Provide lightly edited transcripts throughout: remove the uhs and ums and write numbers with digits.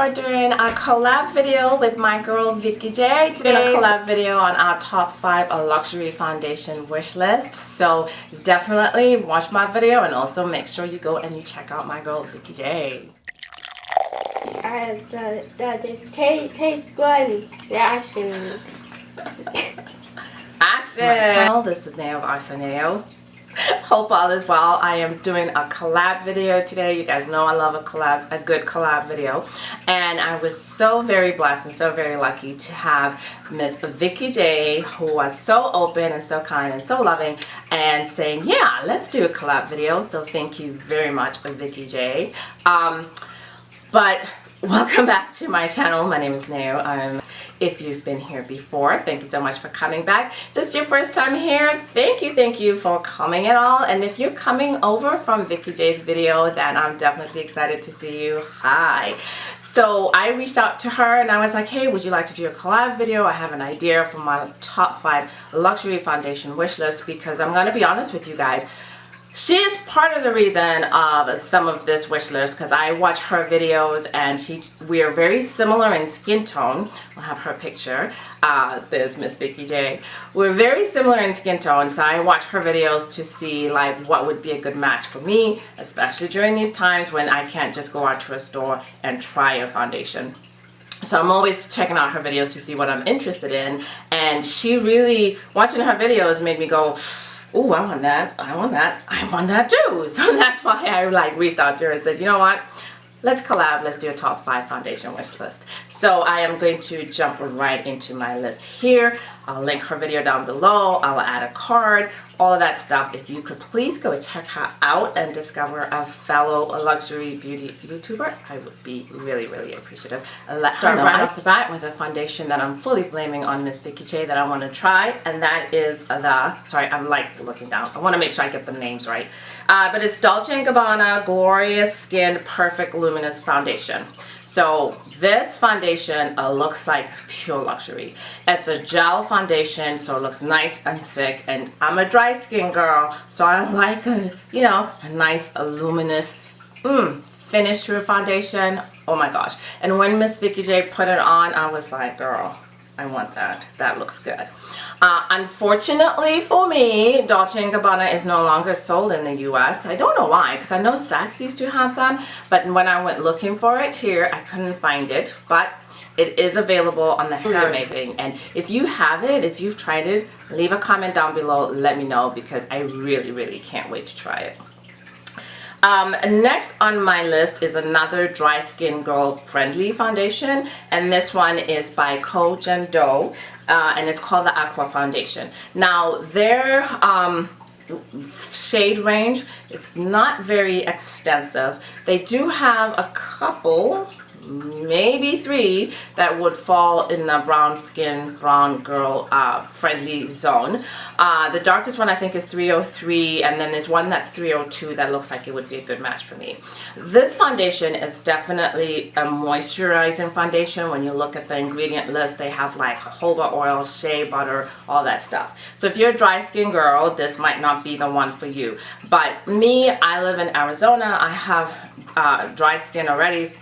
are doing a collab video with my girl VikeeJeah. Today's a collab video on our top 5 luxury foundation wish list. So definitely watch my video and also make sure you go and you check out my girl VikeeJeah. Take one reaction. Action! This is Neo of AhhhSoNeo. Hope all is well. I am doing a collab video today. You guys know I love a good collab video, and I was so very blessed and so very lucky to have Miss VikeeJeah, who was so open and so kind and so loving, and saying, yeah, let's do a collab video. So thank you very much, VikeeJeah. But welcome back to my channel. My name is Neo. If you've been here before, thank you so much for coming back. If this is your first time here, thank you for coming at all. And if you're coming over from VikeeJeah's video, then I'm definitely excited to see you. Hi. So I reached out to her and I was like, hey, would you like to do a collab video? I have an idea for my top 5 luxury foundation wish list, because I'm going to be honest with you guys. She is part of the reason of some of this wish list, because I watch her videos and we are very similar in skin tone. I'll have her picture. There's Miss VikeeJeah. We're very similar in skin tone, so I watch her videos to see like what would be a good match for me, especially during these times when I can't just go out to a store and try a foundation. So I'm always checking out her videos to see what I'm interested in, and she really, watching her videos made me go, oh, I want that, I want that, I want that too. So that's why I like reached out to her and said, you know what, let's collab, let's do a top 5 foundation wish list. So I am going to jump right into my list here. I'll link her video down below, I'll add a card, all of that stuff. If you could please go check her out and discover a fellow luxury beauty YouTuber, I would be really appreciative. Let her know right off the bat with a foundation that I'm fully blaming on Miss VikeeJeah that I want to try, and that is sorry, I'm like looking down. I want to make sure I get the names right. But it's Dolce & Gabbana Glorious Skin Perfect Luminous Foundation. So this foundation looks like pure luxury. It's a gel foundation, so it looks nice and thick, and I'm a dry skin girl, so I like a nice luminous finish to a foundation. Oh my gosh. And when Miss VikeeJeah put it on, I was like, girl, I want that. That looks good. Unfortunately for me, Dolce & Gabbana is no longer sold in the US. I don't know why, because I know Saks used to have them, but when I went looking for it here, I couldn't find it. But it is available on the amazing. And if you have it, if you've tried it, leave a comment down below. Let me know, because I really can't wait to try it. Next on my list is another dry skin girl friendly foundation, and this one is by Giorgio, and it's called the Aqua Foundation. Now their shade range is not very extensive. They do have a couple, maybe 3, that would fall in the brown skin, brown girl friendly zone. The darkest one I think is 303, and then there's one that's 302 that looks like it would be a good match for me. This foundation is definitely a moisturizing foundation. When you look at the ingredient list, they have like jojoba oil, shea butter, all that stuff. So if you're a dry skin girl, this might not be the one for you. But me, I live in Arizona. I have dry skin already.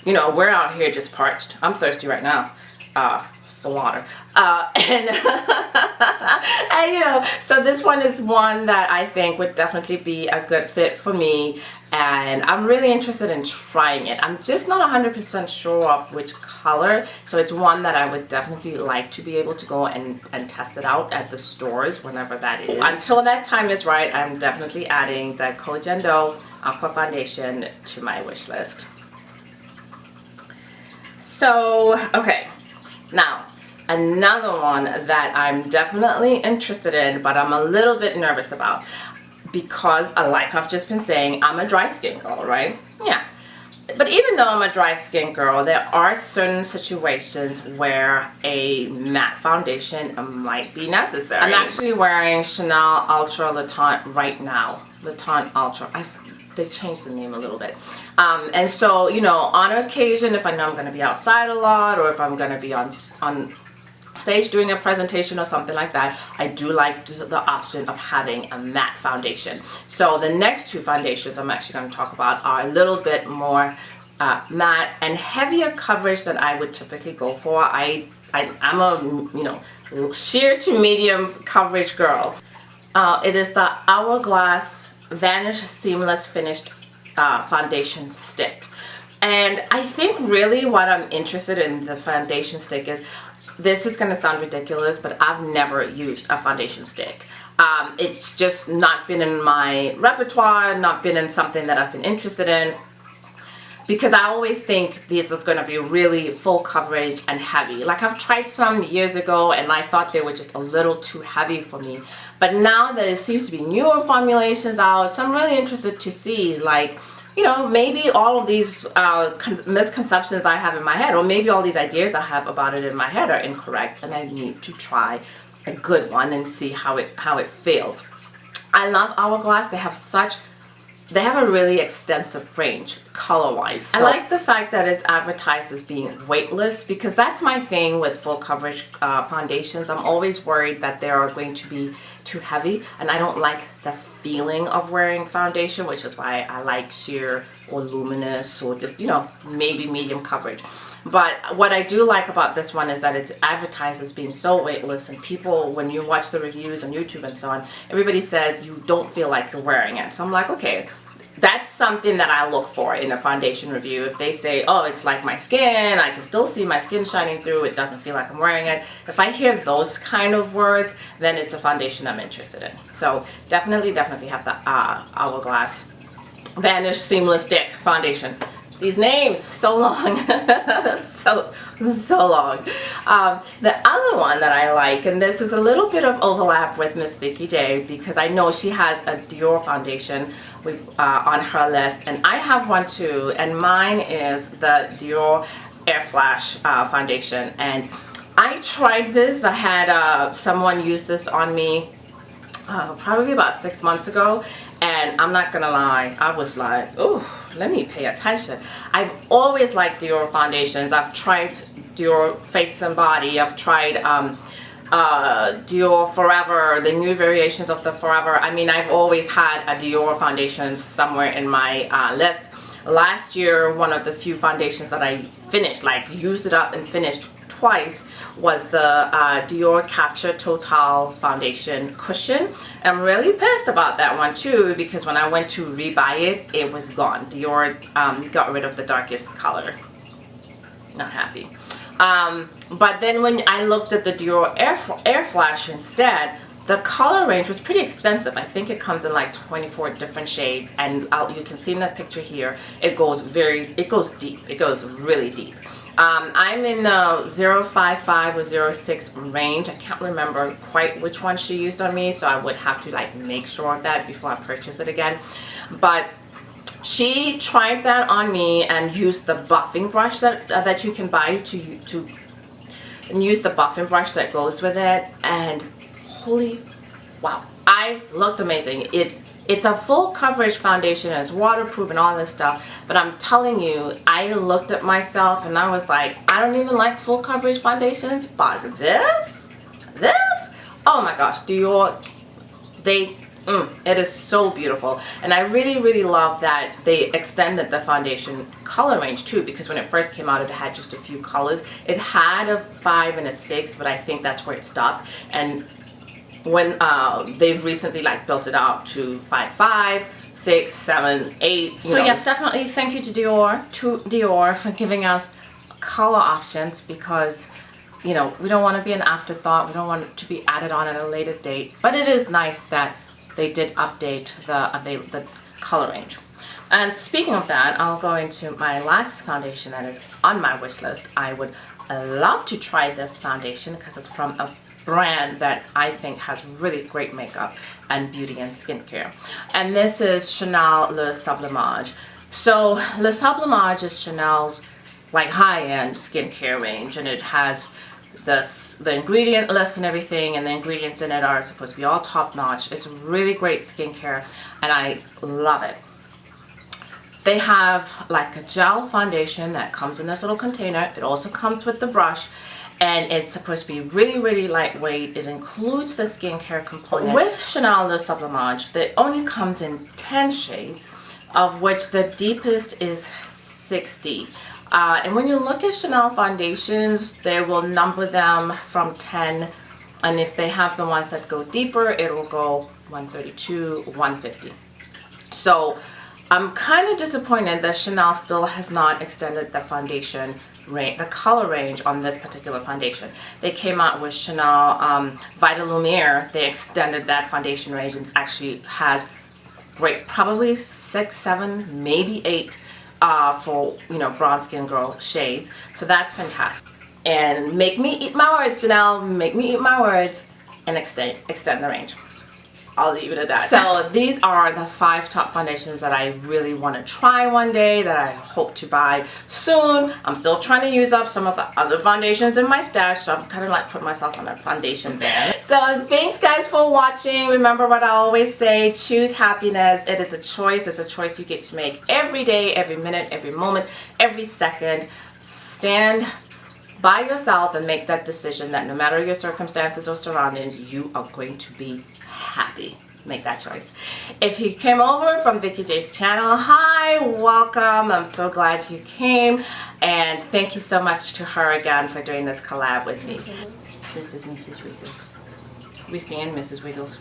You know, we're out here just parched. I'm thirsty right now for water. And you know, so this one is one that I think would definitely be a good fit for me, and I'm really interested in trying it. I'm just not 100% sure of which color, so it's one that I would definitely like to be able to go and test it out at the stores whenever that is. Until that time is right, I'm definitely adding the Giorgio Aqua Foundation to my wish list. So, okay, now another one that I'm definitely interested in, but I'm a little bit nervous about, because like I've just been saying, I'm a dry skin girl, right? Yeah. But even though I'm a dry skin girl, there are certain situations where a matte foundation might be necessary. I'm actually wearing Chanel Ultra Le Tint right now. Le Tint Ultra. They changed the name a little bit. And so, you know, on occasion, if I know I'm going to be outside a lot, or if I'm going to be on stage doing a presentation or something like that, I do like the option of having a matte foundation. So the next 2 foundations I'm actually going to talk about are a little bit more matte and heavier coverage than I would typically go for. I'm a, you know, sheer to medium coverage girl. It is the Hourglass Vanish Seamless Finished Foundation Stick. And I think really what I'm interested in the foundation stick is, this is going to sound ridiculous, but I've never used a foundation stick. It's just not been in my repertoire, not been in something that I've been interested in. Because I always think this is going to be really full coverage and heavy. Like I've tried some years ago and I thought they were just a little too heavy for me. But now that it seems to be newer formulations out, so I'm really interested to see, like, you know, maybe all of these misconceptions I have in my head, or maybe all these ideas I have about it in my head are incorrect, and I need to try a good one and see how it feels. I love Hourglass. They have a really extensive range color-wise. So I like the fact that it's advertised as being weightless, because that's my thing with full coverage foundations. I'm always worried that they are going to be too heavy, and I don't like the feeling of wearing foundation, which is why I like sheer or luminous or just, you know, maybe medium coverage. But what I do like about this one is that it's advertised as being so weightless, and people, when you watch the reviews on YouTube and so on, everybody says you don't feel like you're wearing it. So I'm like, okay, that's something that I look for in a foundation review. If they say, oh, it's like my skin, I can still see my skin shining through, it doesn't feel like I'm wearing it. If I hear those kind of words, then it's a foundation I'm interested in. So definitely have the Hourglass Vanish Seamless Stick Foundation. These names, so long, so long. The other one that I like, and this is a little bit of overlap with Miss VikeeJeah, because I know she has a Dior foundation on her list, and I have one too, and mine is the Dior Air Flash foundation. And I tried this. I had someone use this on me probably about 6 months ago, and I'm not gonna lie, I was like, oh, let me pay attention. I've always liked Dior foundations. I've tried Dior Face and Body. I've tried Dior Forever, the new variations of the Forever. I mean, I've always had a Dior foundation somewhere in my list. Last year, one of the few foundations that I finished, like used it up and finished twice, was the Dior Capture Total Foundation Cushion. I'm really pissed about that one too, because when I went to rebuy it, it was gone. Dior got rid of the darkest color. Not happy. But then when I looked at the Dior Air Flash instead, the color range was pretty extensive. I think it comes in like 24 different shades, and you can see in the picture here, it goes deep. It goes really deep. I'm in the 055 or 06 range. I can't remember quite which one she used on me, so I would have to like make sure of that before I purchase it again. But she tried that on me and used the buffing brush that you can buy and use the buffing brush that goes with it, and holy wow, I looked amazing. It's a full coverage foundation, and it's waterproof and all this stuff, but I'm telling you, I looked at myself and I was like, I don't even like full coverage foundations, but this, oh my gosh, Dior, it is so beautiful. And I really love that they extended the foundation color range too, because when it first came out, it had just a few colors. It had a 5 and a 6, but I think that's where it stopped. And when they've recently like built it out to 5, 6, 7, 8. So yes, definitely thank you to Dior for giving us color options, because you know, we don't want to be an afterthought. We don't want it to be added on at a later date. But it is nice that they did update the color range. And speaking of that, I'll go into my last foundation that is on my wish list. I would love to try this foundation because it's from a brand that I think has really great makeup and beauty and skincare. And this is Chanel Le Sublimage. So Le Sublimage is Chanel's like high-end skincare range, and it has the ingredient list and everything, and the ingredients in it are supposed to be all top-notch. It's really great skincare, and I love it. They have like a gel foundation that comes in this little container. It also comes with the brush, and it's supposed to be really lightweight. It includes the skincare component. With Chanel Le Sublimage, it only comes in 10 shades, of which the deepest is 6. $60. And when you look at Chanel foundations, they will number them from 10, and if they have the ones that go deeper, it will go 132, 150. So I'm kind of disappointed that Chanel still has not extended the foundation range, the color range on this particular foundation. They came out with Chanel Vita Lumiere. They extended that foundation range and actually has great, probably 6, 7, maybe 8 for, you know, bronze skin girl shades. So that's fantastic. And make me eat my words, Chanel. Make me eat my words and extend the range. I'll leave it at that. So these are the 5 top foundations that I really want to try one day, that I hope to buy soon. I'm still trying to use up some of the other foundations in my stash, so I'm kind of like putting myself on a foundation ban. So thanks guys for watching. Remember what I always say, choose happiness. It is a choice. It's a choice you get to make every day, every minute, every moment, every second. Stand by yourself and make that decision that no matter your circumstances or surroundings, you are going to be happy. Make that choice. If you came over from VikeeJeah's channel, hi, welcome. I'm so glad you came, and thank you so much to her again for doing this collab with me. This is Mrs. Wiggles. We stand Mrs. Wiggles.